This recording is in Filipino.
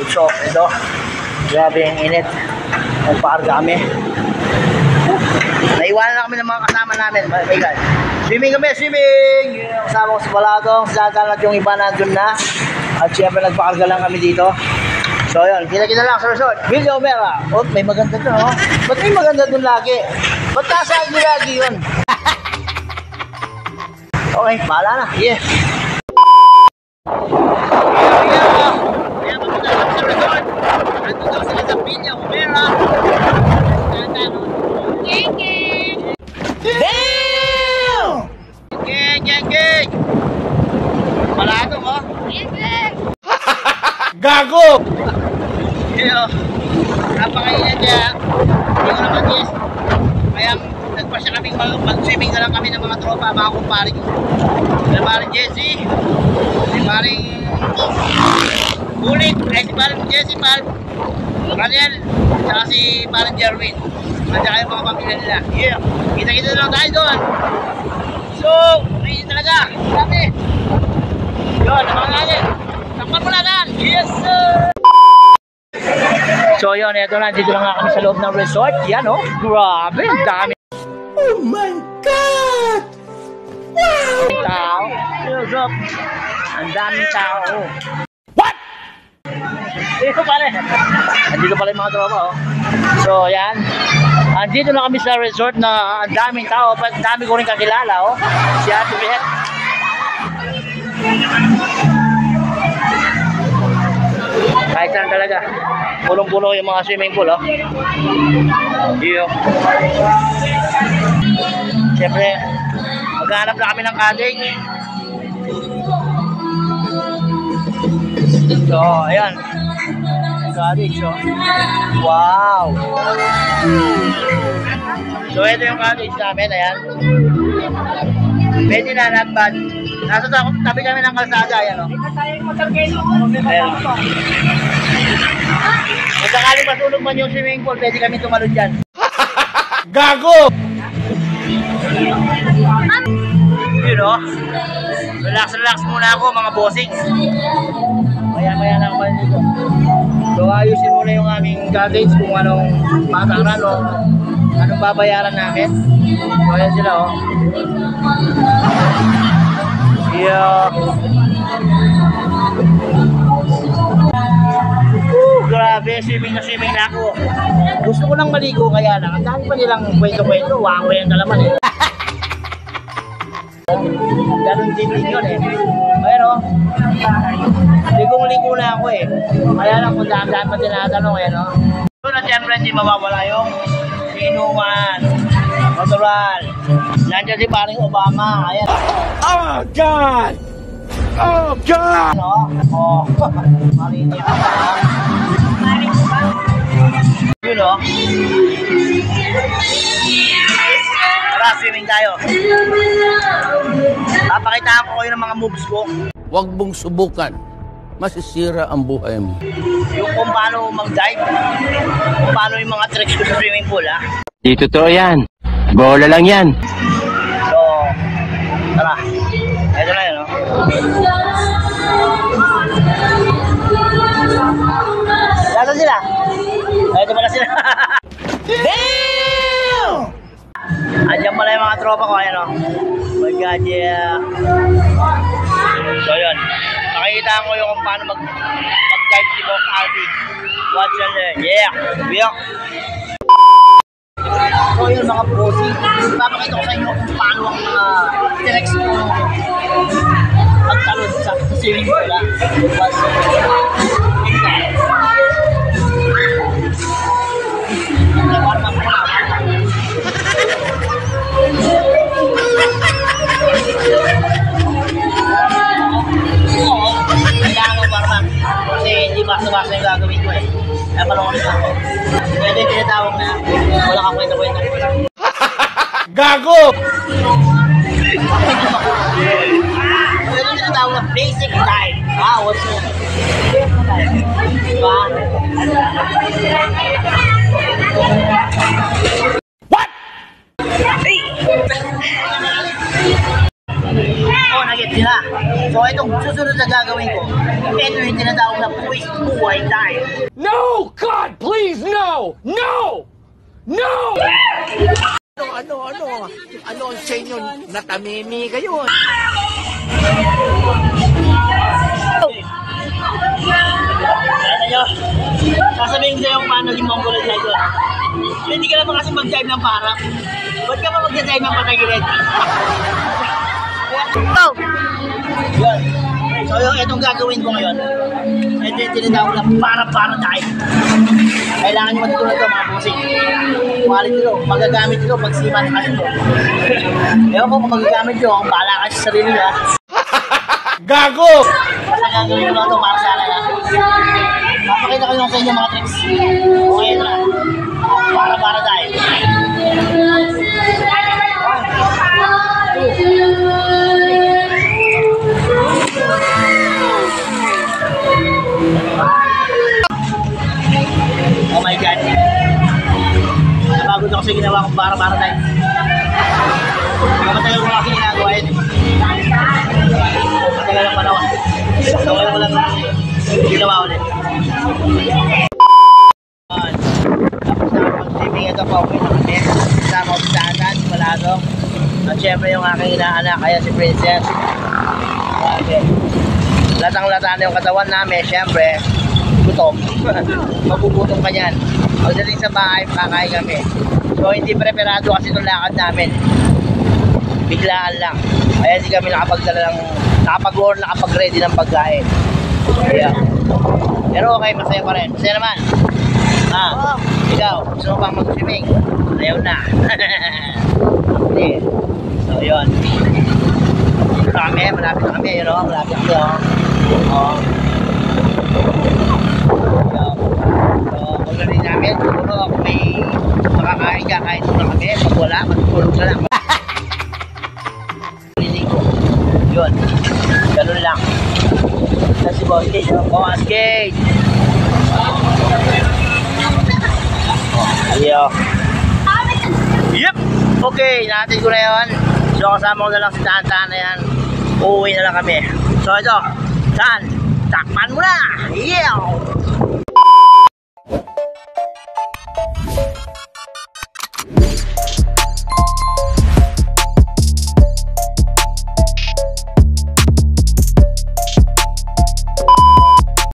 So, ito. Grabe yung init. Nagpaarga kami. Naiwanan na kami ng mga kasama namin. My God. Swimming kami, swimming! Yung kasama ko sa Baladong, sa Dagan at yung iba nandun na. At syempre nagpaarga lang kami dito. So yun, kita-kita lang sa resort. Villa Omera. Oh, may maganda dun, oh. Ba't may maganda dun lagi? Ba't nasaan nyo lagi yun? Okay, bahala na. Yeah. Kaya mapunta lang sa resort. Nandun daw sila sa Villa Omera. Geng, geng! Damn! Geng, geng, geng! Baladong, oh. Geng, geng! Gago! Yo, napakainit niya. Hindi ko naman guys. Kaya nagpasya kaming mag-swimming na lang kami ng mga tropa, mga kumparing. Si paring Jesse, si paring Bulik, ay si paring Jesse Pal, Raniel, saka si paring Jerwin. Nandiyan kayo mga pamilya nila. Yeah, kita-kita na lang tayo doon. So, mainit talaga. Grabe. Yun, naman natin. Takpan mo na lang. Yes, sir! So yun, eto na, dito lang nga kami sa loob ng resort. Yan, oh, grabe, ang dami. Oh my God! Wow! Tao. What's up? Ang daming tao. What? Dito pala. Andito pala yung mga tropa, oh. So yan, andito na kami sa resort na ang daming tao. Ang dami ko rin kakilala, oh. Si Ate Beth. Kahit saan talaga. Pulong-pulo yung mga swimming pool, oh. Iyo. Siyempre, maghanap na kami ng cottage. So, ayan. Cottage, oh. Wow. So, ito yung cottage namin, ayan. Pwede na, not bad. Nasa tabi kami ng kalsada, ayan, oh. Ayan. Kung sakaling matulog man yung swimming pool, pwede kami tumalon dyan. Gago! You know, relax muna ako mga bossing. Maya lang ako dito. So ayusin muna yung aming cottage kung anong pataran o anong babayaran namin. So ayan sila, oh. Yeah. Grabe, swimming na ako. Gusto ko lang maligo, kaya lang ang dami pa nilang kwento-kwento. Wow, yan kalaman, eh. Ganun din yun, eh. Ayan, oh. Ligong-ligo na ako, eh. Kaya lang kung daan-daan pa tinatanong, ayan, oh. So na siyempre hindi mawawala yung inuman, natural. Nandiyan si paring Obama, ayan. Oh God! Oh God! Ano? Oh, marinig ka pa. Yun, oh. Tara, swimming tayo. Papakitaan ko kayo ng mga moves ko. Huwag mong subukan. Masisira ang buhay mo. Yung kung paano mag-dive, kung paano yung mga tricks ko sa swimming pool, ha? Di totoo yan. Bola lang yan. So, tara. Ito na yun, no? Nasaan sila? Ito pala sila. Damn! Andiyan pala yung mga tropa ko, ayan, no? Oh my God, yeah. So, yun. Nakikita ko yung kung paano mag-dive si Boss Aldi. Watch and learn. Yeah! Biyak! So yun mga bossy, papakita ko sa inyo kung paano ang mga tricks ko magtalon sa swimming pool, ha. Kailangan ko warm-up kasi hindi basta-basta yung gagawin ko, eh. Kaya palungan na ako. Ito yung tinatawag na wala kang kwenta-kwenta. Gago! Ito yung tinatawag na basic dive. Ah, what's that? Diba? What? Hey! Oh, nag-get sila. So itong susunod na gagawin ko, ito yung tinatawag na buhay tayo. No! God, please, no! No! No! Ano ang sa inyo? Natamimi kayo. Kaya nyo, sasabihin ko sa'yo kung paano yung Mongoloid na ito. Hindi ka naman kasi mag-dive ng para. Ba't ka pa mag-dive ng patagilid? Go! Yun. So yung itong gagawin ko ngayon, ito yung tinatawag na para dive. Kailangan nyo matutunan ito mga pusing. Quality ito, magagamit ito pag siman kasi ito. Ewan ko kung magagamit nyo, kung bahala ka sa sarili nyo. Gago! Basta gagawin ko lang ito para sa akin. Papakita ko yung sa inyo mga tricks. Okay na. Para dive. Oh my God. Napagod ako sa ginawa kong para tayo. Matagal ko kasi ginagawa yun. Matagal ang panahon. So ngayon ko lang ginawa ulit. Tapos na pag-swimming ito pa okay na kami. Kasama ko sa Tatan, Palado. At syempre yung aking inaanak, kaya si Princess. Okay. Latang-lata na yung katawan namin, syempre. Gutom. Magugutom ka yan. Pagdating sa bahay, kakain kami. So hindi preparado kasi itong lakad namin. Biglaan lang. Kaya hindi kami nakapag-ready ng pagkain. Yeah. Pero okay, masaya pa rin. Masaya naman. Ikaw, gusto mo bang mag-swimming? Ayaw na. Hindi. So yun. Dito kami, malapit na kami. Yun o, malapit kami o. Oo. So, pagdating namin, siguro ako may makakain ka kahit na kami. Pag wala, matutulog na lang. Liligo. Yun. Ganun lang. Sa si Boss Cage. Boss Cage! Ayo. Yep! Okay, natin ko na yun. So, kasama ko na lang si Tantan na yan. Uuwi na lang kami. So, ito. Tan! Takpan mo na! Yeah!